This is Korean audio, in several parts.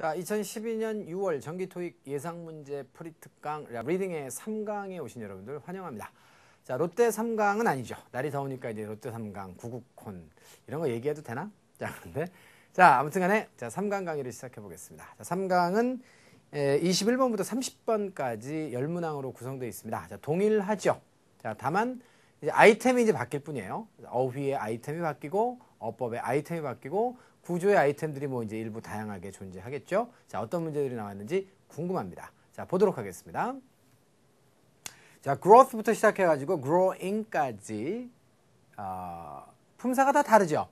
자, 2012년 6월 정기토익 예상문제 프리특강 리딩의 3강에 오신 여러분들 환영합니다. 자, 롯데 3강은 아니죠. 날이 더우니까 이제 롯데 3강, 구국콘 이런 거 얘기해도 되나? 자, 그런데 자, 아무튼 간에 자, 3강 강의를 시작해 보겠습니다. 자, 3강은 21번부터 30번까지 10문항으로 구성되어 있습니다. 자, 동일하죠. 자, 다만 이제 아이템이 이제 바뀔 뿐이에요. 어휘의 아이템이 바뀌고 어법의 아이템이 바뀌고 구조의 아이템들이 뭐 이제 일부 다양하게 존재하겠죠. 자, 어떤 문제들이 나왔는지 궁금합니다. 자, 보도록 하겠습니다. 자, growth부터 시작해가지고 growing까지 품사가 다 다르죠.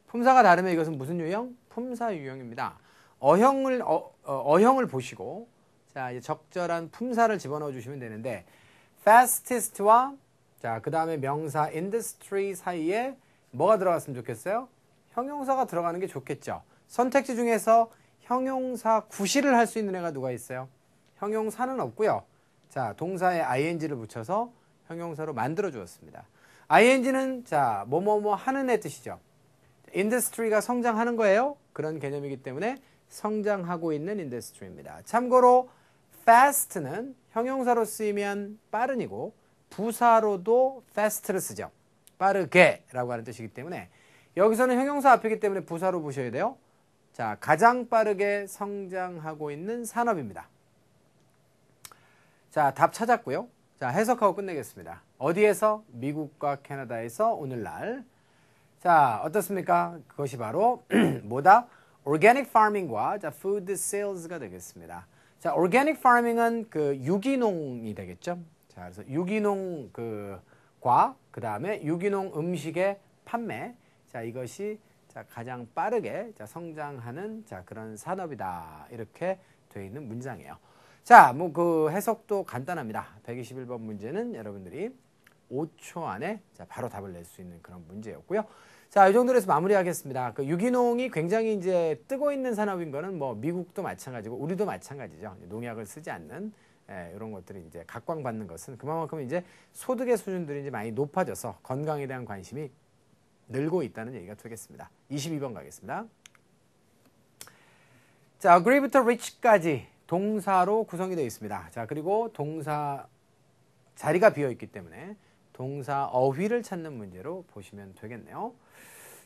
품사가 다르면 이것은 무슨 유형? 품사 유형입니다. 어형을 보시고 자, 이제 적절한 품사를 집어넣어 주시면 되는데 fastest와 자, 그 다음에 명사 industry 사이에 뭐가 들어갔으면 좋겠어요? 형용사가 들어가는 게 좋겠죠. 선택지 중에서 형용사 구실을 할 수 있는 애가 누가 있어요? 형용사는 없고요. 자, 동사에 ing를 붙여서 형용사로 만들어 주었습니다. ing는 자, 뭐뭐뭐 하는 애 뜻이죠. industry가 성장하는 거예요. 그런 개념이기 때문에 성장하고 있는 industry입니다. 참고로 fast는 형용사로 쓰이면 빠른이고 부사로도 fast를 쓰죠. 빠르게 라고 하는 뜻이기 때문에 여기서는 형용사 앞이기 때문에 부사로 보셔야 돼요. 자, 가장 빠르게 성장하고 있는 산업입니다. 자, 답 찾았고요. 자, 해석하고 끝내겠습니다. 어디에서? 미국과 캐나다에서 오늘날. 자, 어떻습니까? 그것이 바로 뭐다? Organic farming과 자, food sales가 되겠습니다. 자, organic farming은 그 유기농이 되겠죠. 자, 그래서 유기농 그 다음에 유기농 음식의 판매. 자, 이것이 자, 가장 빠르게 자, 성장하는 자, 그런 산업이다. 이렇게 되어 있는 문장이에요. 자, 뭐 그 해석도 간단합니다. 121번 문제는 여러분들이 5초 안에 자, 바로 답을 낼 수 있는 그런 문제였고요. 자, 이 정도로 해서 마무리하겠습니다. 그 유기농이 굉장히 이제 뜨고 있는 산업인 거는 뭐 미국도 마찬가지고 우리도 마찬가지죠. 농약을 쓰지 않는 이런 것들이 이제 각광받는 것은 그만큼 이제 소득의 수준들이 이제 많이 높아져서 건강에 대한 관심이 늘고 있다는 얘기가 되겠습니다. 22번 가겠습니다. 자, agree부터 reach까지 동사로 구성이 되어 있습니다. 자, 그리고 동사 자리가 비어 있기 때문에 동사 어휘를 찾는 문제로 보시면 되겠네요.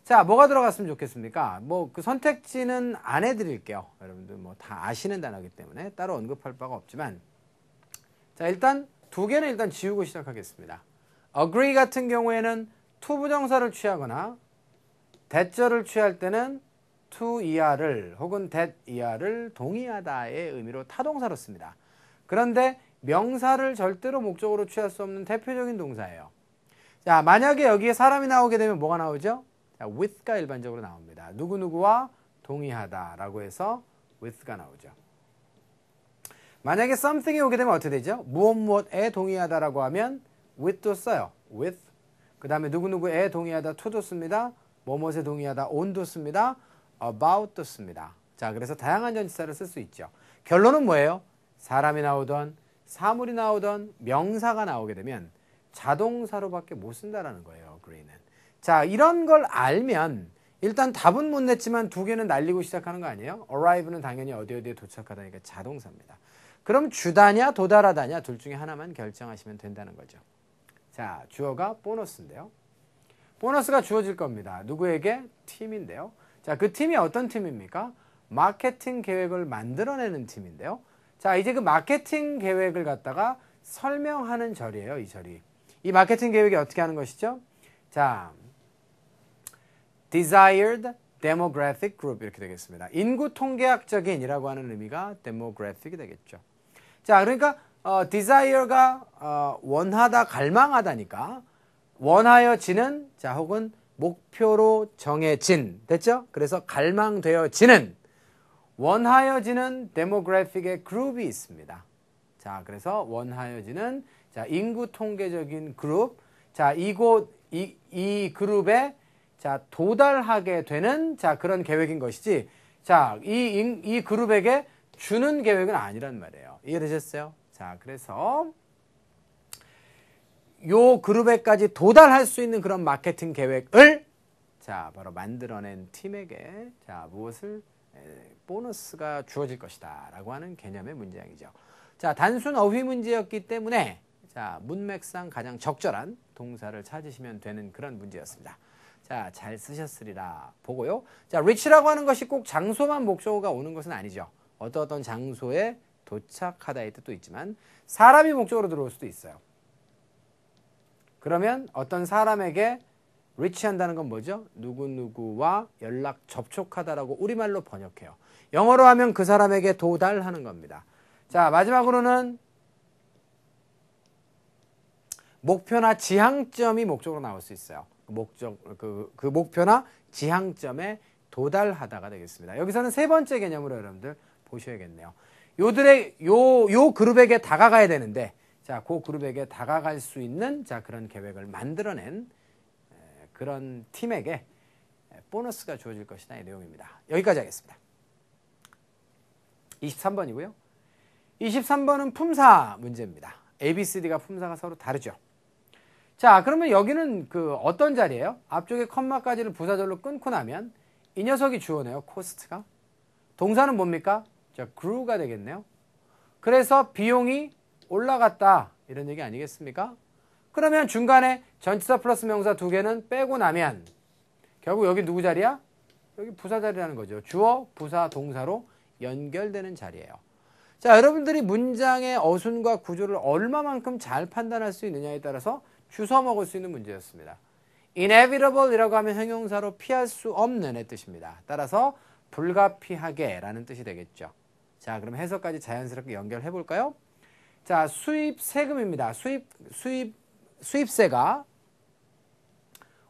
자, 뭐가 들어갔으면 좋겠습니까? 뭐 그 선택지는 안 해드릴게요. 여러분들 뭐 다 아시는 단어이기 때문에 따로 언급할 바가 없지만 자, 일단 두 개는 일단 지우고 시작하겠습니다. agree 같은 경우에는 to 부정사를 취하거나 that절을 취할 때는 to ER을 혹은 that ER을 동의하다의 의미로 타동사로 씁니다. 그런데 명사를 절대로 목적으로 취할 수 없는 대표적인 동사예요. 자, 만약에 여기에 사람이 나오게 되면 뭐가 나오죠? 자, with가 일반적으로 나옵니다. 누구누구와 동의하다라고 해서 with가 나오죠. 만약에 something이 오게 되면 어떻게 되죠? 무엇무엇에 동의하다라고 하면 with도 써요. with. 그 다음에 누구누구에 동의하다 to도 씁니다. 뭐뭐에 동의하다 on도 씁니다. about도 씁니다. 자, 그래서 다양한 전치사를 쓸 수 있죠. 결론은 뭐예요? 사람이 나오던 사물이 나오던 명사가 나오게 되면 자동사로밖에 못 쓴다라는 거예요. agree는. 자, 이런 걸 알면 일단 답은 못 냈지만 두 개는 날리고 시작하는 거 아니에요? arrive는 당연히 어디에 도착하다니까 자동사입니다. 그럼 주다냐 도달하다냐 둘 중에 하나만 결정하시면 된다는 거죠. 자, 주어가 보너스인데요. 보너스가 주어질 겁니다. 누구에게? 팀인데요. 자, 그 팀이 어떤 팀입니까? 마케팅 계획을 만들어내는 팀인데요. 자, 이제 그 마케팅 계획을 갖다가 설명하는 절이에요. 이 절이. 이 마케팅 계획이 어떻게 하는 것이죠? 자, desired demographic group 이렇게 되겠습니다. 인구 통계학적인 이라고 하는 의미가 demographic이 되겠죠. 자, 그러니까 desire가 원하다, 갈망하다니까 원하여지는 자 혹은 목표로 정해진 됐죠? 그래서 갈망되어지는 원하여지는 demographic의 그룹이 있습니다. 자, 그래서 원하여지는 자 인구 통계적인 그룹 자 이 그룹에 자 도달하게 되는 자 그런 계획인 것이지 자 이 그룹에게 주는 계획은 아니란 말이에요. 이해되셨어요? 자, 그래서 요 그룹에까지 도달할 수 있는 그런 마케팅 계획을 자 바로 만들어낸 팀에게 자 무엇을 보너스가 주어질 것이다 라고 하는 개념의 문장이죠. 자, 단순 어휘 문제였기 때문에 자, 문맥상 가장 적절한 동사를 찾으시면 되는 그런 문제였습니다. 자, 잘 쓰셨으리라 보고요. 자, reach라고 하는 것이 꼭 장소만 목적어가 오는 것은 아니죠. 어떤 장소에 도착하다의 뜻도 있지만 사람이 목적으로 들어올 수도 있어요. 그러면 어떤 사람에게 reach한다는 건 뭐죠? 누구누구와 연락 접촉하다라고 우리말로 번역해요. 영어로 하면 그 사람에게 도달하는 겁니다. 자, 마지막으로는 목표나 지향점이 목적으로 나올 수 있어요. 그 목표나 지향점에 도달하다가 되겠습니다. 여기서는 세 번째 개념으로 여러분들 보셔야겠네요. 요 그룹에게 다가가야 되는데, 자, 그 그룹에게 다가갈 수 있는 자, 그런 계획을 만들어낸 그런 팀에게 보너스가 주어질 것이다. 이 내용입니다. 여기까지 하겠습니다. 23번이고요. 23번은 품사 문제입니다. ABCD가 품사가 서로 다르죠. 자, 그러면 여기는 그 어떤 자리예요? 앞쪽에 컴마까지를 부사절로 끊고 나면 이 녀석이 주어네요. 코스트가. 동사는 뭡니까? 자, grew가 되겠네요. 그래서 비용이 올라갔다. 이런 얘기 아니겠습니까? 그러면 중간에 전치사 플러스 명사 두 개는 빼고 나면 결국 여기 누구 자리야? 여기 부사 자리라는 거죠. 주어, 부사, 동사로 연결되는 자리예요. 자, 여러분들이 문장의 어순과 구조를 얼마만큼 잘 판단할 수 있느냐에 따라서 주워 먹을 수 있는 문제였습니다. inevitable이라고 하면 형용사로 피할 수 없는의 뜻입니다. 따라서 불가피하게 라는 뜻이 되겠죠. 자, 그럼 해석까지 자연스럽게 연결해 볼까요? 자, 수입 세금입니다. 수입세가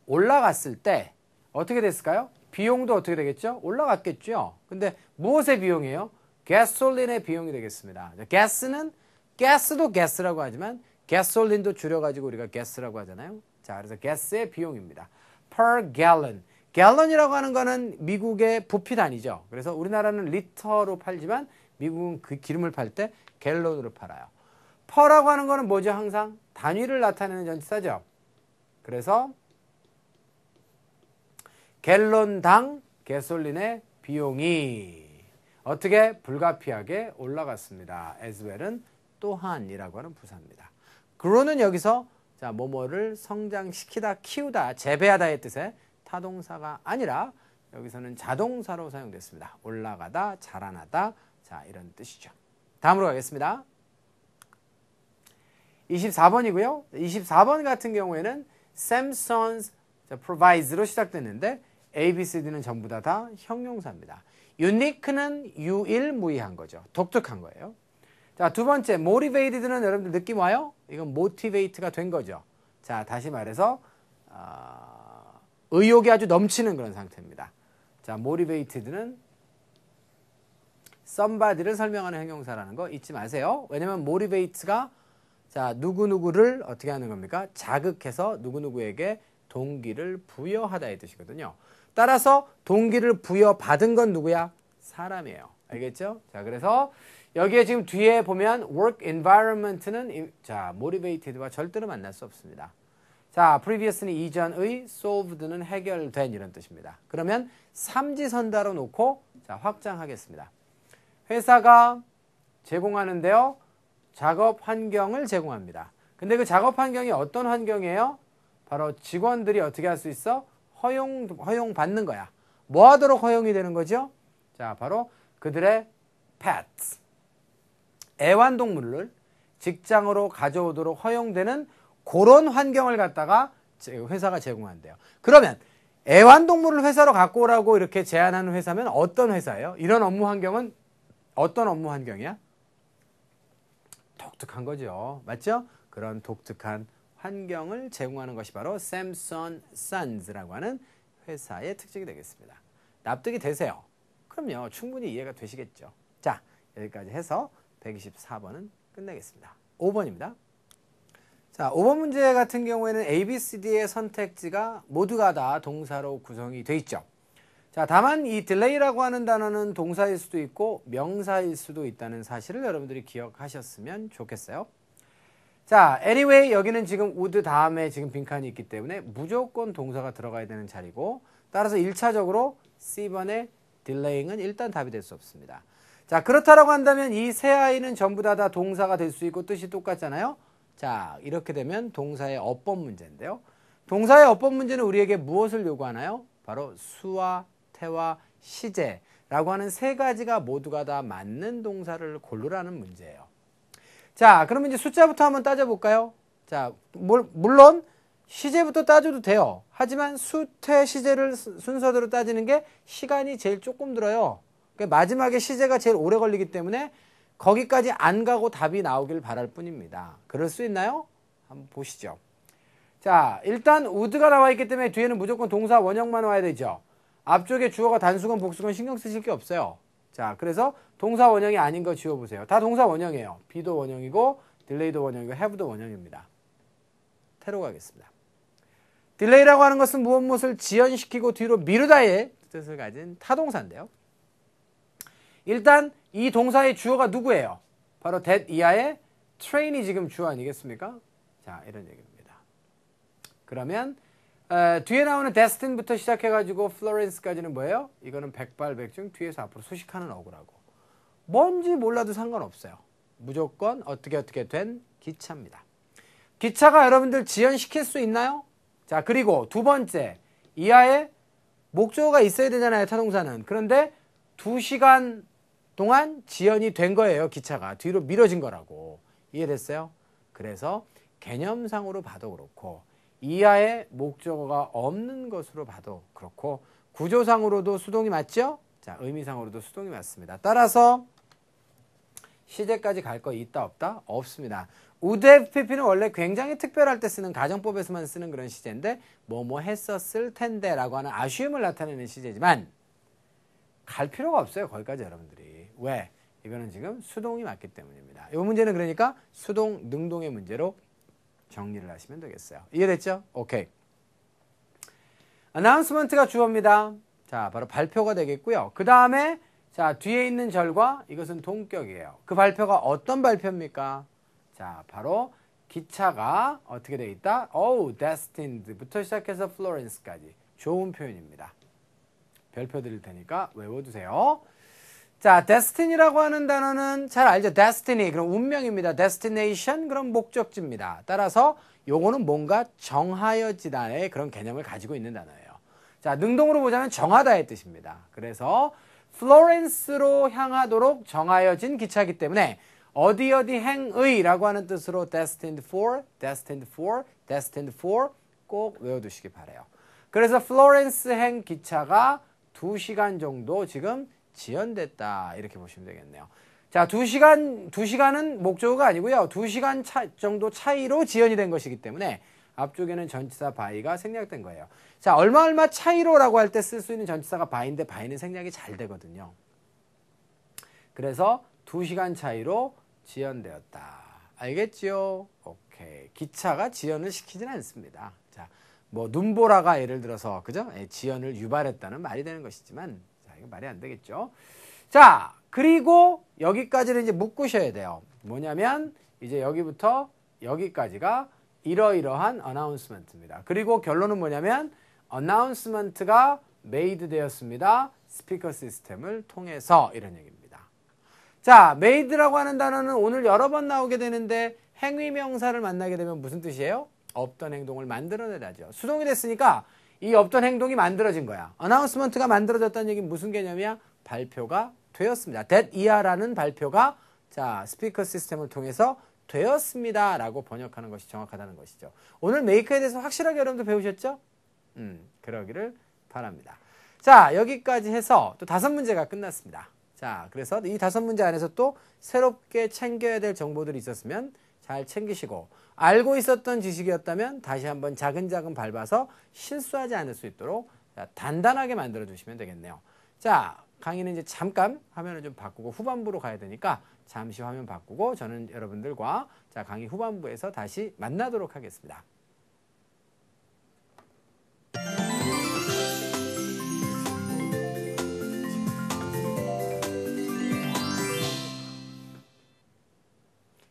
올라갔을 때 어떻게 됐을까요? 비용도 어떻게 되겠죠? 올라갔겠죠. 근데 무엇의 비용이에요? 가솔린의 비용이 되겠습니다. 가스도 가스라고 하지만 가솔린도 줄여가지고 우리가 가스라고 하잖아요. 자, 그래서 가스의 비용입니다. per gallon. 갤런이라고 하는 거는 미국의 부피 단위죠. 그래서 우리나라는 리터로 팔지만 미국은 그 기름을 팔 때 갤런으로 팔아요. per라고 하는 거는 뭐죠? 항상 단위를 나타내는 전치사죠. 그래서 갤런당 가솔린의 비용이 어떻게 불가피하게 올라갔습니다. as well은 또한이라고 하는 부사입니다. grow는 여기서 자, 뭐뭐를 성장시키다, 키우다, 재배하다의 뜻의 타동사가 아니라 여기서는 자동사로 사용됐습니다. 올라가다, 자라나다, 자, 이런 뜻이죠. 다음으로 가겠습니다. 24번이고요. 24번 같은 경우에는 Samson's provides로 시작됐는데 ABCD는 전부 다 형용사입니다. unique는 유일무이한 거죠. 독특한 거예요. 자, 두 번째 motivated는 여러분들 느낌 와요? 이건 motivate가 된 거죠. 자, 다시 말해서 의욕이 아주 넘치는 그런 상태입니다. 자, motivated는 somebody를 설명하는 형용사라는 거 잊지 마세요. 왜냐면 motivate가 자, 누구누구를 어떻게 하는 겁니까? 자극해서 누구누구에게 동기를 부여하다의 뜻이거든요. 따라서 동기를 부여받은 건 누구야? 사람이에요. 알겠죠? 자, 그래서 여기에 지금 뒤에 보면 work environment는 자, motivated와 절대로 만날 수 없습니다. 자, previous는 이전의, solved는 해결된 이런 뜻입니다. 그러면 삼지선다로 놓고 자, 확장하겠습니다. 회사가 제공하는데요. 작업 환경을 제공합니다. 근데 그 작업 환경이 어떤 환경이에요? 바로 직원들이 어떻게 할 수 있어? 허용 받는 거야. 뭐 하도록 허용이 되는 거죠? 자, 바로 그들의 pets. 애완동물을 직장으로 가져오도록 허용되는 그런 환경을 갖다가 회사가 제공한대요. 그러면 애완동물을 회사로 갖고 오라고 이렇게 제안하는 회사면 어떤 회사예요? 이런 업무 환경은 어떤 업무 환경이야? 독특한 거죠. 맞죠? 그런 독특한 환경을 제공하는 것이 바로 Samson Sons라고 하는 회사의 특징이 되겠습니다. 납득이 되세요? 그럼요. 충분히 이해가 되시겠죠. 자, 여기까지 해서 124번은 끝내겠습니다. 5번입니다. 자, 5번 문제 같은 경우에는 ABCD의 선택지가 모두가 다 동사로 구성이 되어 있죠. 자, 다만 이 delay라고 하는 단어는 동사일 수도 있고 명사일 수도 있다는 사실을 여러분들이 기억하셨으면 좋겠어요. 자, anyway 여기는 지금 would 다음에 지금 빈칸이 있기 때문에 무조건 동사가 들어가야 되는 자리고 따라서 1차적으로 C번에 delaying은 일단 답이 될 수 없습니다. 자, 그렇다라고 한다면 이 세 아이는 전부 다 동사가 될 수 있고 뜻이 똑같잖아요. 자, 이렇게 되면 동사의 어법 문제인데요. 동사의 어법 문제는 우리에게 무엇을 요구하나요? 바로 수와 태와 시제라고 하는 세 가지가 모두가 다 맞는 동사를 고르라는 문제예요. 자, 그러면 이제 숫자부터 한번 따져볼까요? 자, 물론 시제부터 따져도 돼요. 하지만 수, 태, 시제를 순서대로 따지는 게 시간이 제일 조금 들어요. 그러니까 마지막에 시제가 제일 오래 걸리기 때문에 거기까지 안 가고 답이 나오길 바랄 뿐입니다. 그럴 수 있나요? 한번 보시죠. 자, 일단 would가 나와 있기 때문에 뒤에는 무조건 동사 원형만 와야 되죠. 앞쪽에 주어가 단수건 복수건 신경 쓰실 게 없어요. 자, 그래서 동사 원형이 아닌 거 지워보세요. 다 동사 원형이에요. be도 원형이고 delay도 원형이고 have도 원형입니다. 태로 가겠습니다. delay라고 하는 것은 무엇을 지연시키고 뒤로 미루다의 뜻을 가진 타동사인데요. 일단 이 동사의 주어가 누구예요? 바로 that 이하의 train이 지금 주어 아니겠습니까? 자, 이런 얘기입니다. 그러면 뒤에 나오는 destin부터 시작해가지고 Florence까지는 뭐예요? 이거는 백발백중 뒤에서 앞으로 소식하는 어구라고. 뭔지 몰라도 상관없어요. 무조건 어떻게 된 기차입니다. 기차가 여러분들 지연시킬 수 있나요? 자, 그리고 두 번째, 이하에 목적어가 있어야 되잖아요, 타동사는. 그런데 2시간 동안 지연이 된 거예요, 기차가. 뒤로 미뤄진 거라고. 이해됐어요? 그래서 개념상으로 봐도 그렇고 이하에 목적어가 없는 것으로 봐도 그렇고 구조상으로도 수동이 맞죠? 자, 의미상으로도 수동이 맞습니다. 따라서 시제까지 갈 거 있다 없다? 없습니다. would have pp는 원래 굉장히 특별할 때 쓰는 가정법에서만 쓰는 그런 시제인데 뭐뭐 했었을 텐데 라고 하는 아쉬움을 나타내는 시제지만 갈 필요가 없어요. 거기까지 여러분들이. 왜? 이거는 지금 수동이 맞기 때문입니다. 이 문제는 그러니까 수동, 능동의 문제로 정리를 하시면 되겠어요. 이해됐죠? 오케이. announcement가 주어입니다. 자, 바로 발표가 되겠고요. 그 다음에 자, 뒤에 있는 절과 이것은 동격이에요. 그 발표가 어떤 발표입니까? 자, 바로 기차가 어떻게 되어 있다? destined부터 시작해서 Florence까지. 좋은 표현입니다. 별표 드릴 테니까 외워두세요. 자, destiny라고 하는 단어는 잘 알죠? destiny, 그럼 운명입니다. destination, 그럼 목적지입니다. 따라서 요거는 뭔가 정하여지다의 그런 개념을 가지고 있는 단어예요. 자, 능동으로 보자면 정하다의 뜻입니다. 그래서 플로렌스로 향하도록 정하여진 기차이기 때문에 어디 행의라고 하는 뜻으로 destined for, destined for, destined for 꼭 외워두시기 바라요. 그래서 플로렌스행 기차가 2시간 정도 지금 지연됐다 이렇게 보시면 되겠네요. 자, 2시간은 목적어가 아니고요. 2시간 정도 차이로 지연이 된 것이기 때문에 앞쪽에는 전치사 by가 생략된 거예요. 자, 얼마 차이로라고 할 때 쓸 수 있는 전치사가 by인데 by는 생략이 잘 되거든요. 그래서 2시간 차이로 지연되었다. 알겠지요? 오케이. 기차가 지연을 시키지는 않습니다. 자, 뭐 눈보라가 예를 들어서 그죠? 지연을 유발했다는 말이 되는 것이지만 자, 이거 말이 안 되겠죠. 자, 그리고 여기까지를 이제 묶으셔야 돼요. 뭐냐면 이제 여기부터 여기까지가 이러이러한 announcement입니다. 그리고 결론은 뭐냐면 announcement가 made 되었습니다. 스피커 시스템을 통해서 이런 얘기입니다. 자, made라고 하는 단어는 오늘 여러 번 나오게 되는데 행위명사를 만나게 되면 무슨 뜻이에요? 없던 행동을 만들어내다죠. 수동이 됐으니까 이 없던 행동이 만들어진 거야. announcement가 만들어졌다는 얘기는 무슨 개념이야? 발표가 되었습니다. that 이하라는 발표가 자, 스피커 시스템을 통해서 되었습니다 라고 번역하는 것이 정확하다는 것이죠. 오늘 make에 대해서 확실하게 여러분들 배우셨죠? 그러기를 바랍니다. 자, 여기까지 해서 또 5문제가 끝났습니다. 자, 그래서 이 5문제 안에서 또 새롭게 챙겨야 될 정보들이 있었으면 잘 챙기시고 알고 있었던 지식이었다면 다시 한번 자근자근 밟아서 실수하지 않을 수 있도록 단단하게 만들어 주시면 되겠네요. 자, 강의는 이제 잠깐 화면을 좀 바꾸고 후반부로 가야 되니까 잠시 화면 바꾸고 저는 여러분들과 자, 강의 후반부에서 다시 만나도록 하겠습니다.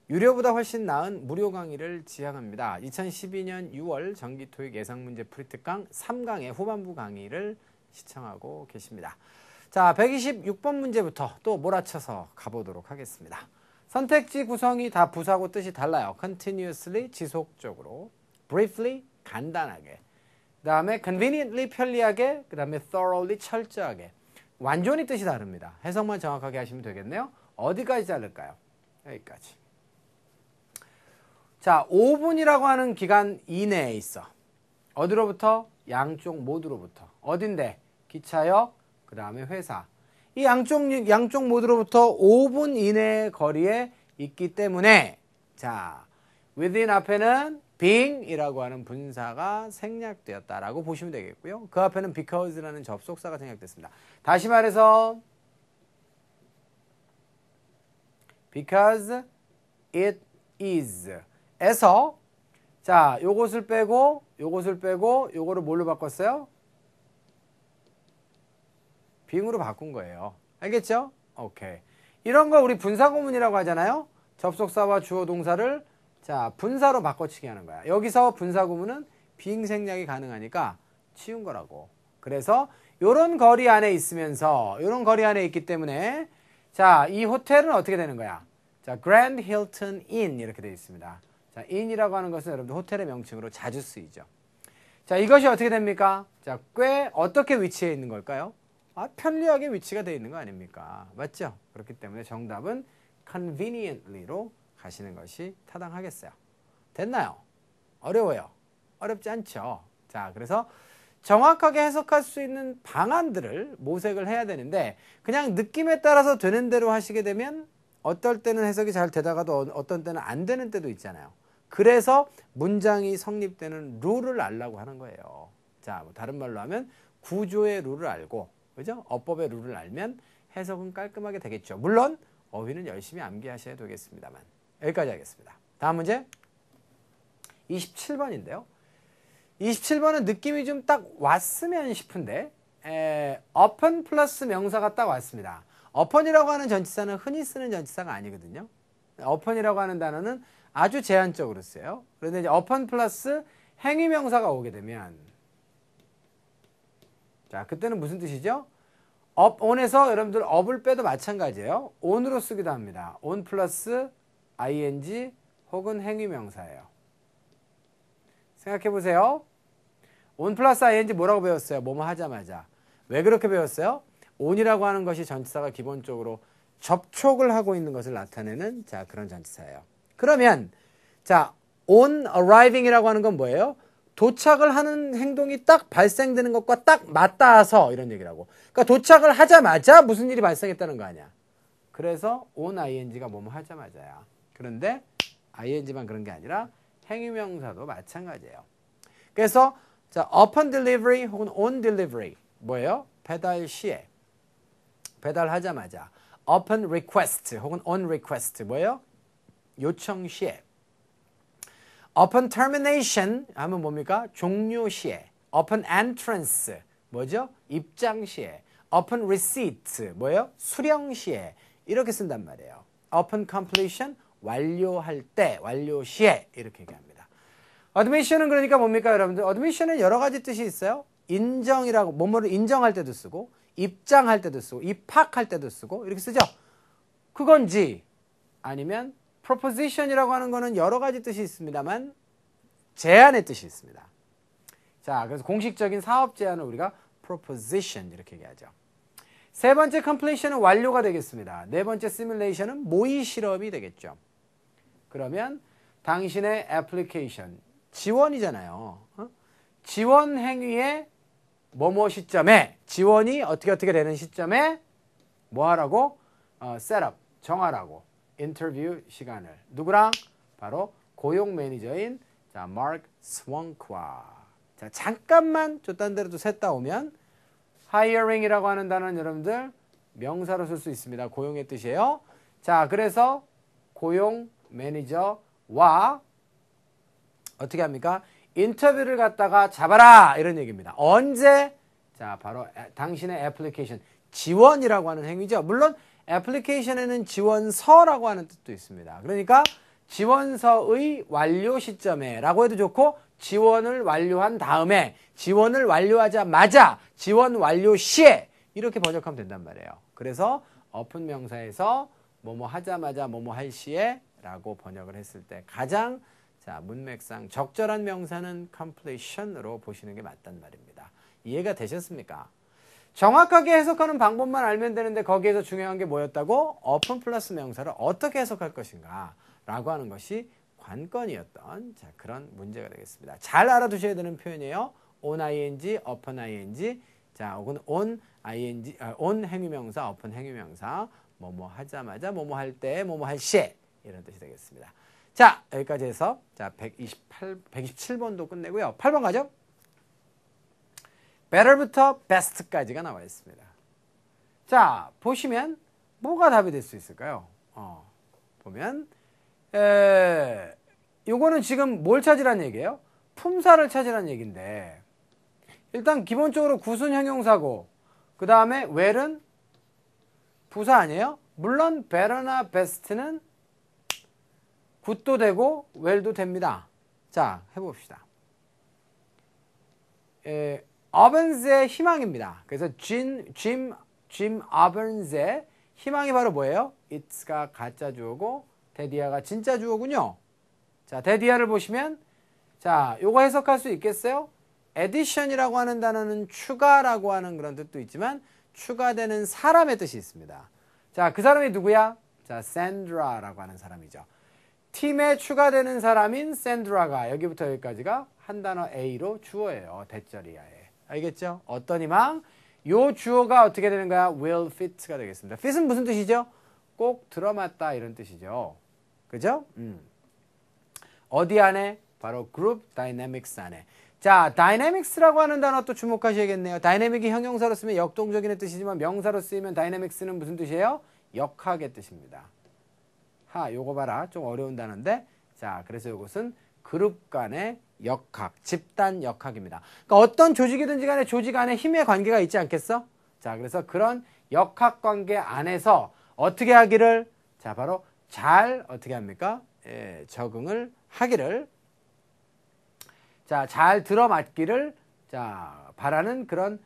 유료보다 훨씬 나은 무료 강의를 지향합니다. 2012년 6월 정기 토익 예상문제 풀이특강 3강의 후반부 강의를 시청하고 계십니다. 자, 126번 문제부터 또 몰아쳐서 가보도록 하겠습니다. 선택지 구성이 다 부사고 뜻이 달라요. continuously, 지속적으로. briefly, 간단하게. 그 다음에 conveniently, 편리하게. 그 다음에 thoroughly, 철저하게. 완전히 뜻이 다릅니다. 해석만 정확하게 하시면 되겠네요. 어디까지 자를까요? 여기까지. 자, 5분이라고 하는 기간 이내에 있어. 어디로부터? 양쪽 모두로부터. 어딘데? 기차역, 그 다음에 회사. 이 양쪽 모두로부터 5분 이내의 거리에 있기 때문에, 자, within 앞에는 being이라고 하는 분사가 생략되었다라고 보시면 되겠고요. 그 앞에는 because라는 접속사가 생략됐습니다. 다시 말해서 because it is 에서 자, 요것을 빼고 요거를 뭘로 바꿨어요? being으로 바꾼 거예요. 알겠죠? 오케이. 이런 거 우리 분사구문이라고 하잖아요. 접속사와 주어 동사를 자, 분사로 바꿔치기 하는 거야. 여기서 분사구문은 being 생략이 가능하니까 치운 거라고. 그래서 요런 거리 안에 있으면서 요런 거리 안에 있기 때문에 자, 이 호텔은 어떻게 되는 거야? 자, Grand Hilton Inn 이렇게 되어 있습니다. 자, inn이라고 하는 것은 여러분들 호텔의 명칭으로 자주 쓰이죠. 자, 이것이 어떻게 됩니까? 자, 꽤 어떻게 위치해 있는 걸까요? 아, 편리하게 위치가 되어 있는 거 아닙니까? 맞죠? 그렇기 때문에 정답은 conveniently로 가시는 것이 타당하겠어요. 됐나요? 어려워요. 어렵지 않죠? 자, 그래서 정확하게 해석할 수 있는 방안들을 모색을 해야 되는데 그냥 느낌에 따라서 되는 대로 하시게 되면 어떨 때는 해석이 잘 되다가도 어떤 때는 안 되는 때도 있잖아요. 그래서 문장이 성립되는 룰을 알라고 하는 거예요. 자, 뭐 다른 말로 하면 구조의 룰을 알고, 그죠? 어법의 룰을 알면 해석은 깔끔하게 되겠죠. 물론 어휘는 열심히 암기하셔야 되겠습니다만. 여기까지 하겠습니다. 다음 문제 27번인데요. 27번은 느낌이 좀 딱 왔으면 싶은데 upon 플러스 명사가 딱 왔습니다. upon이라고 하는 전치사는 흔히 쓰는 전치사가 아니거든요. upon이라고 하는 단어는 아주 제한적으로 써요. 그런데 이제 upon 플러스 행위명사가 오게 되면 자, 그때는 무슨 뜻이죠? on에서 여러분들 up을 빼도 마찬가지예요. on으로 쓰기도 합니다. on 플러스 ing 혹은 행위명사예요. 생각해 보세요. on 플러스 ing 뭐라고 배웠어요? 뭐뭐 하자마자. 왜 그렇게 배웠어요? on이라고 하는 것이 전치사가 기본적으로 접촉을 하고 있는 것을 나타내는 자, 그런 전치사예요. 그러면 자, on arriving이라고 하는 건 뭐예요? 도착을 하는 행동이 딱 발생되는 것과 딱 맞닿아서 이런 얘기라고. 그러니까 도착을 하자마자 무슨 일이 발생했다는 거 아니야. 그래서 on ing가 뭐뭐 하자마자야. 그런데 ing만 그런 게 아니라 행위명사도 마찬가지예요. 그래서 자, upon delivery 혹은 on delivery 뭐예요? 배달 시에, 배달하자마자. upon request 혹은 on request 뭐예요? 요청 시에. upon termination 하면 뭡니까? 종료 시에. upon entrance 뭐죠? 입장 시에. upon receipt 뭐예요? 수령 시에. 이렇게 쓴단 말이에요. upon completion 완료할 때, 완료 시에 이렇게 얘기합니다. admission은 그러니까 뭡니까 여러분들? admission은 여러 가지 뜻이 있어요. 인정이라고, 뭐뭐를 인정할 때도 쓰고, 입장할 때도 쓰고, 입학할 때도 쓰고 이렇게 쓰죠. 그건지 아니면 proposition이라고 하는 거는 여러 가지 뜻이 있습니다만 제안의 뜻이 있습니다. 자, 그래서 공식적인 사업 제안을 우리가 proposition 이렇게 얘기하죠. 세 번째 completion은 완료가 되겠습니다. 네 번째 simulation은 모의 실험이 되겠죠. 그러면 당신의 application, 지원이잖아요. 지원 행위의 뭐뭐 시점에, 지원이 어떻게 되는 시점에 뭐 하라고? 셋업, 정하라고. 인터뷰 시간을. 누구랑? 바로 고용 매니저인 자, 마크 스원크와. 자, 잠깐만 딴 데로 또 셋다 오면 hiring이라고 하는 단어는 여러분들 명사로 쓸 수 있습니다. 고용의 뜻이에요. 자, 그래서 고용 매니저와 어떻게 합니까? 인터뷰를 갖다가 잡아라 이런 얘기입니다. 언제? 자, 바로 당신의 애플리케이션, 지원이라고 하는 행위죠. 물론 애플리케이션에는 지원서라고 하는 뜻도 있습니다. 그러니까 지원서의 완료 시점에 라고 해도 좋고, 지원을 완료한 다음에, 지원을 완료하자마자, 지원 완료 시에 이렇게 번역하면 된단 말이에요. 그래서 up은 명사에서 뭐뭐 하자마자 뭐뭐 할 시에 라고 번역을 했을 때 가장 자, 문맥상 적절한 명사는 completion으로 보시는 게 맞단 말입니다. 이해가 되셨습니까? 정확하게 해석하는 방법만 알면 되는데 거기에서 중요한 게 뭐였다고? up은 플러스 명사를 어떻게 해석할 것인가 라고 하는 것이 관건이었던 자, 그런 문제가 되겠습니다. 잘 알아두셔야 되는 표현이에요. on ing, upon ing, 자, 혹은 on ing, on 행위명사, upon 행위명사, 뭐뭐 하자마자, 뭐뭐 할 때, 뭐뭐 할 시에 이런 뜻이 되겠습니다. 자, 여기까지 해서 자, 127번도 끝내고요. 8번 가죠? better부터 best까지가 나와 있습니다. 자, 보시면 뭐가 답이 될 수 있을까요? 보면 요거는 지금 뭘 찾으란 얘기예요? 품사를 찾으란 얘기인데 일단 기본적으로 굿은 형용사고 그 다음에 well은 부사 아니에요? 물론 better나 best는 굿도 되고 well도 됩니다. 자, 해봅시다. 어번스의 희망입니다. 그래서 짐 어번스의 희망이 바로 뭐예요? it's가 가짜 주어고 데디아가 진짜 주어군요. 자, 데디아를 보시면 자, 요거 해석할 수 있겠어요? addition이라고 하는 단어는 추가라고 하는 그런 뜻도 있지만 추가되는 사람의 뜻이 있습니다. 자, 그 사람이 누구야? 자, 샌드라라고 하는 사람이죠. 팀에 추가되는 사람인 샌드라가 여기부터 여기까지가 한 단어 A로 주어예요. 대절이야에. 알겠죠? 어떤 희망? 요 주어가 어떻게 되는 거야? will fit가 되겠습니다. fit은 무슨 뜻이죠? 꼭 들어맞다 이런 뜻이죠. 그죠? 어디 안에? 바로 group dynamics 안에. 자, dynamics라고 하는 단어 또 주목하셔야겠네요. dynamic이 형용사로 쓰면 역동적인 뜻이지만 명사로 쓰이면 dynamics는 무슨 뜻이에요? 역학의 뜻입니다. 요거 봐라. 좀 어려운 단어인데. 자, 그래서 이것은 그룹 간의 역학, 집단 역학입니다. 그러니까 어떤 조직이든지 간에 조직 안에 힘의 관계가 있지 않겠어? 자, 그래서 그런 역학 관계 안에서 어떻게 하기를 자, 바로 잘 어떻게 합니까? 적응을 하기를 자, 잘 들어맞기를 자, 바라는 그런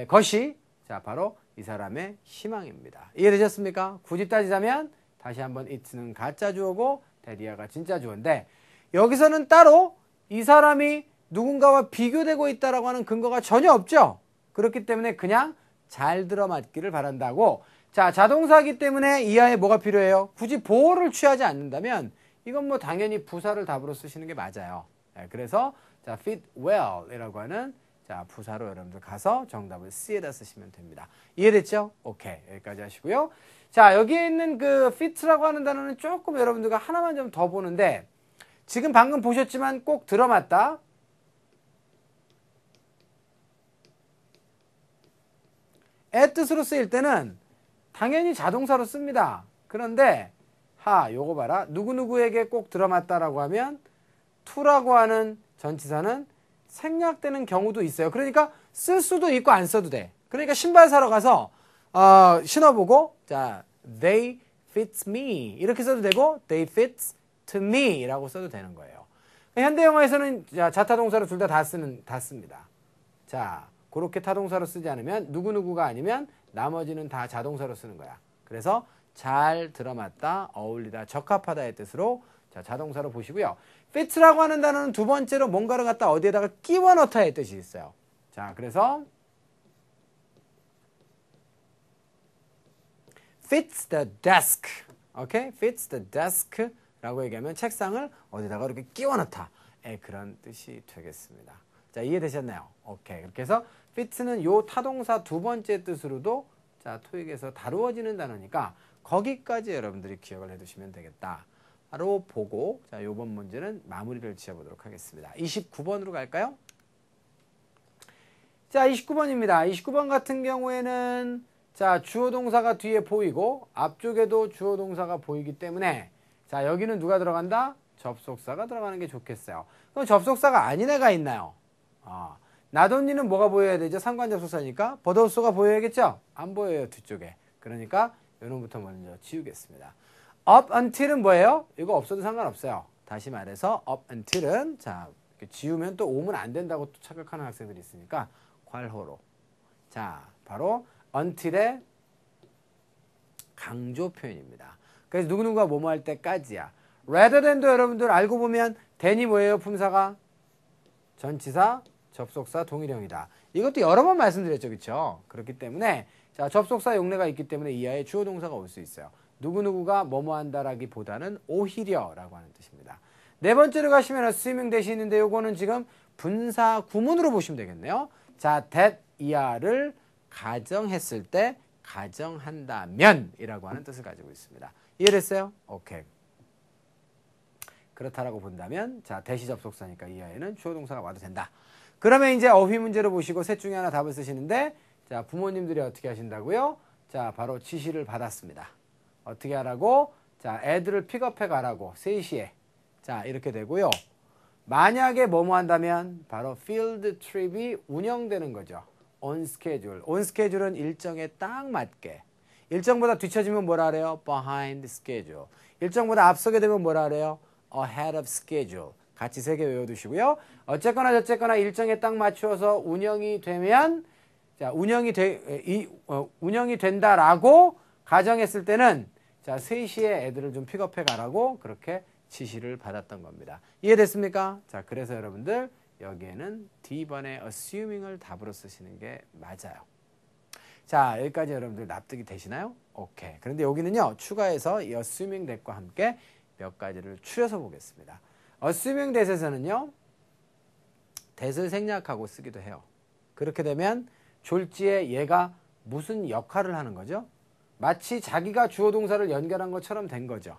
것이 자, 바로 이 사람의 희망입니다. 이해되셨습니까? 굳이 따지자면 다시 한번 it는 가짜 주어고 데디아가 진짜 주어인데 여기서는 따로 이 사람이 누군가와 비교되고 있다라고 하는 근거가 전혀 없죠. 그렇기 때문에 그냥 잘 들어맞기를 바란다고. 자, 자동사이기 때문에 이하에 뭐가 필요해요? 굳이 보호를 취하지 않는다면 이건 뭐 당연히 부사를 답으로 쓰시는 게 맞아요. 그래서 자, fit well 이라고 하는 자, 부사로 여러분들 가서 정답을 C에다 쓰시면 됩니다. 이해됐죠? 오케이. 여기까지 하시고요. 자, 여기에 있는 그 fit라고 하는 단어는 조금 여러분들과 하나만 좀 더 보는데 지금 방금 보셨지만 꼭 들어맞다. 의 뜻으로 쓰일 때는 당연히 자동사로 씁니다. 그런데 요거 봐라. 누구누구에게 꼭 들어맞다라고 하면 to라고 하는 전치사는 생략되는 경우도 있어요. 그러니까 쓸 수도 있고 안 써도 돼. 그러니까 신발 사러 가서 신어보고 자, they fit me 이렇게 써도 되고 they fit to me 라고 써도 되는 거예요. 현대 영어에서는 자타동사로 둘 다 씁니다. 자, 그렇게 타동사로 쓰지 않으면 누구누구가 아니면 나머지는 다 자동사로 쓰는 거야. 그래서 잘 들어맞다, 어울리다, 적합하다의 뜻으로 자, 자동사로 보시고요. fit라고 하는 단어는 두 번째로 뭔가를 갖다 어디에다가 끼워 넣다의 뜻이 있어요. 자, 그래서 fits the desk. 오케이? fits the desk 라고 얘기하면 책상을 어디다가 이렇게 끼워 넣다. 그런 뜻이 되겠습니다. 자, 이해되셨나요? 오케이. 그렇게 해서 fit는 요 타동사 두 번째 뜻으로도 자, 토익에서 다루어지는 단어니까 거기까지 여러분들이 기억을 해 두시면 되겠다. 바로 보고 자, 요번 문제는 마무리를 지어보도록 하겠습니다. 29번으로 갈까요? 자, 29번입니다. 29번 같은 경우에는 자, 주어 동사가 뒤에 보이고 앞쪽에도 주어 동사가 보이기 때문에 자, 여기는 누가 들어간다? 접속사가 들어가는 게 좋겠어요. 그럼 접속사가 아닌 애가 있나요? 나돈니는 뭐가 보여야 되죠? 상관접속사니까 버더우스가 보여야겠죠? 안 보여요, 뒤쪽에. 그러니까 요놈부터 먼저 지우겠습니다. up until은 뭐예요? 이거 없어도 상관없어요. 다시 말해서 up until은 자, 지우면 또 오면 안 된다고 또 착각하는 학생들이 있으니까 괄호로. 자, 바로 until의 강조 표현입니다. 그래서 누구누구가 뭐뭐 할 때까지야. rather than도 여러분들 알고 보면 than이 뭐예요? 품사가 전치사, 접속사, 동일형이다. 이것도 여러 번 말씀드렸죠. 그렇죠? 그렇기 때문에 자, 접속사 용례가 있기 때문에 이하에 주어 동사가 올 수 있어요. 누구누구가 뭐뭐 한다라기보다는 오히려라고 하는 뜻입니다. 네 번째로 가시면 assuming 대시 있는데 요거는 지금 분사 구문으로 보시면 되겠네요. 자, that 이하를 가정했을 때 가정한다면 이라고 하는 뜻을 가지고 있습니다. 이해됐어요? 오케이. 그렇다라고 본다면 자, 대시 접속사니까 이하에는 주어 동사가 와도 된다. 그러면 이제 어휘 문제로 보시고 셋 중에 하나 답을 쓰시는데 자, 부모님들이 어떻게 하신다고요? 자, 바로 지시를 받았습니다. 어떻게 하라고? 자, 애들을 픽업해 가라고 3시에. 자, 이렇게 되고요. 만약에 뭐뭐 한다면 바로 field trip이 운영되는 거죠. on schedule. on schedule은 일정에 딱 맞게. 일정보다 뒤처지면 뭐라 그래요? behind schedule. 일정보다 앞서게 되면 뭐라 그래요? ahead of schedule. 같이 세 개 외워두시고요. 어쨌거나 저쨌거나 일정에 딱 맞추어서 운영이 되면 자, 운영이 된다라고 가정했을 때는 자, 3시에 애들을 좀 픽업해 가라고 그렇게 지시를 받았던 겁니다. 이해됐습니까? 자, 그래서 여러분들 여기에는 D번의 assuming을 답으로 쓰시는 게 맞아요. 자, 여기까지 여러분들 납득이 되시나요? 오케이. 그런데 여기는요, 추가해서 이 assuming that과 함께 몇 가지를 추려서 보겠습니다. assuming that에서는요, that을 생략하고 쓰기도 해요. 그렇게 되면 졸지에 얘가 무슨 역할을 하는 거죠? 마치 자기가 주어 동사를 연결한 것처럼 된 거죠.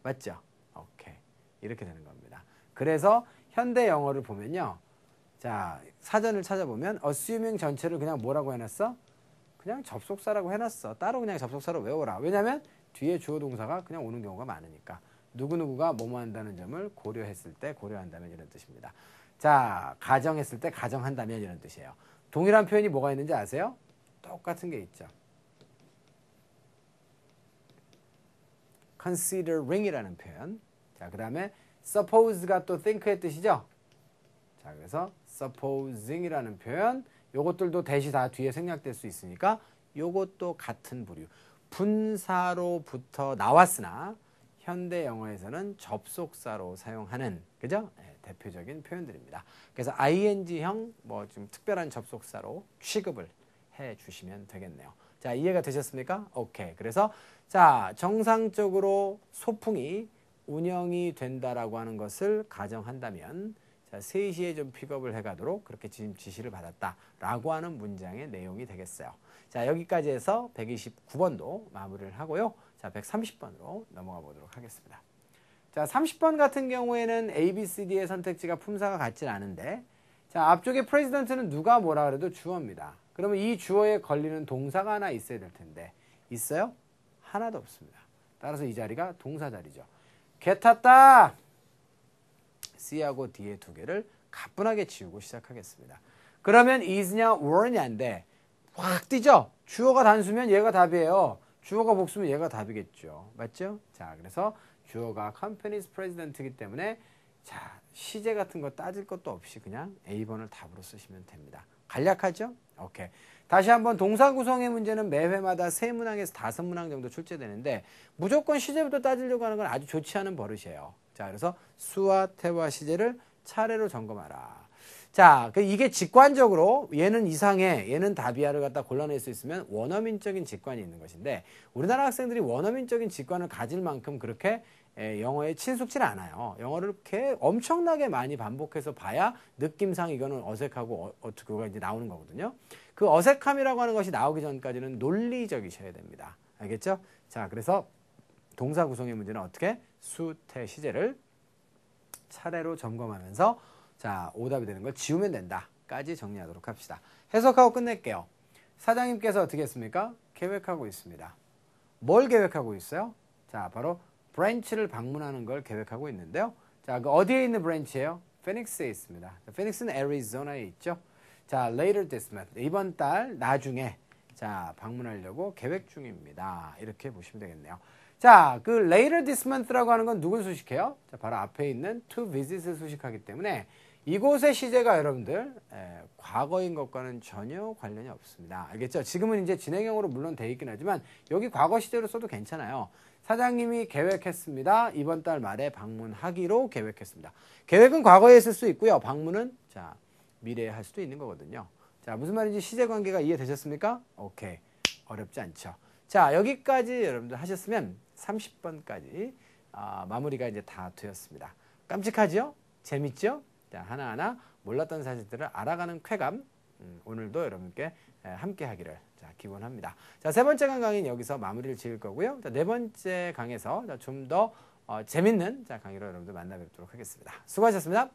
맞죠? 오케이. 이렇게 되는 겁니다. 그래서 현대 영어를 보면요. 자, 사전을 찾아보면 assuming 전체를 그냥 뭐라고 해놨어? 그냥 접속사라고 해놨어. 따로 그냥 접속사로 외워라. 왜냐면 뒤에 주어 동사가 그냥 오는 경우가 많으니까. 누구누구가 뭐뭐 한다는 점을 고려했을 때 고려한다면 이런 뜻입니다. 자, 가정했을 때 가정한다면 이런 뜻이에요. 동일한 표현이 뭐가 있는지 아세요? 똑같은 게 있죠. considering이라는 표현. 자, 그 다음에 suppose가 또 think의 뜻이죠. 자, 그래서 supposing이라는 표현. 요것들도 대시 다 뒤에 생략될 수 있으니까 요것도 같은 부류. 분사로부터 나왔으나 현대 영어에서는 접속사로 사용하는 그죠? 네, 대표적인 표현들입니다. 그래서 ing형 뭐 좀 특별한 접속사로 취급을 해 주시면 되겠네요. 자, 이해가 되셨습니까? 오케이. 그래서 자, 정상적으로 소풍이 운영이 된다라고 하는 것을 가정한다면 자, 3시에 좀 픽업을 해가도록 그렇게 지시를 받았다라고 하는 문장의 내용이 되겠어요. 자, 여기까지 해서 129번도 마무리를 하고요. 자, 130번으로 넘어가 보도록 하겠습니다. 자, 30번 같은 경우에는 A, B, C, D의 선택지가 품사가 같진 않은데 자, 앞쪽에 프레지던트는 누가 뭐라 그래도 주어입니다. 그러면 이 주어에 걸리는 동사가 하나 있어야 될 텐데 있어요? 하나도 없습니다. 따라서 이 자리가 동사 자리죠. 개 탔다. C하고 D의 두 개를 가뿐하게 지우고 시작하겠습니다. 그러면 is냐 were냐인데 확 뛰죠? 주어가 단수면 얘가 답이에요. 주어가 복수면 얘가 답이겠죠. 맞죠? 자, 그래서 주어가 company's president이기 때문에 자, 시제 같은 거 따질 것도 없이 그냥 A번을 답으로 쓰시면 됩니다. 간략하죠? 오케이. 다시 한번 동사 구성의 문제는 매 회마다 3문항에서 5문항 정도 출제되는데 무조건 시제부터 따지려고 하는 건 아주 좋지 않은 버릇이에요. 자, 그래서 수와 태와 시제를 차례로 점검하라. 자, 이게 직관적으로 얘는 이상해, 얘는 답이야를 갖다 골라낼 수 있으면 원어민적인 직관이 있는 것인데 우리나라 학생들이 원어민적인 직관을 가질 만큼 그렇게 영어에 친숙치는 않아요. 영어를 이렇게 엄청나게 많이 반복해서 봐야 느낌상 이거는 어색하고 어떻게 이제 나오는 거거든요. 그 어색함이라고 하는 것이 나오기 전까지는 논리적이셔야 됩니다. 알겠죠? 자, 그래서 동사 구성의 문제는 어떻게? 수, 태, 시제를 차례로 점검하면서 자, 오답이 되는 걸 지우면 된다까지 정리하도록 합시다. 해석하고 끝낼게요. 사장님께서 어떻게 했습니까? 계획하고 있습니다. 뭘 계획하고 있어요? 자, 바로 브랜치를 방문하는 걸 계획하고 있는데요. 자, 그 어디에 있는 브랜치예요? 피닉스에 있습니다. 피닉스는 애리조나에 있죠. 자, later this month. 이번 달 나중에 자, 방문하려고 계획 중입니다. 이렇게 보시면 되겠네요. 자, 그 later this month라고 하는 건 누굴 수식해요? 자, 바로 앞에 있는 to visit을 수식하기 때문에 이곳의 시제가 여러분들 과거인 것과는 전혀 관련이 없습니다. 알겠죠? 지금은 이제 진행형으로 물론 돼 있긴 하지만 여기 과거 시제로 써도 괜찮아요. 사장님이 계획했습니다. 이번 달 말에 방문하기로 계획했습니다. 계획은 과거에 쓸 수 있고요. 방문은 자 미래에 할 수도 있는 거거든요. 자, 무슨 말인지 시제 관계가 이해되셨습니까? 오케이. 어렵지 않죠. 자, 여기까지 여러분들 하셨으면 30번까지 마무리가 이제 다 되었습니다. 깜찍하죠? 재밌죠? 자, 하나하나 몰랐던 사실들을 알아가는 쾌감, 오늘도 여러분께 함께 하기를 기원합니다. 자, 세 번째 강의는 여기서 마무리를 지을 거고요. 자, 네 번째 강에서 좀 더 재밌는 강의로 여러분들 만나 뵙도록 하겠습니다. 수고하셨습니다.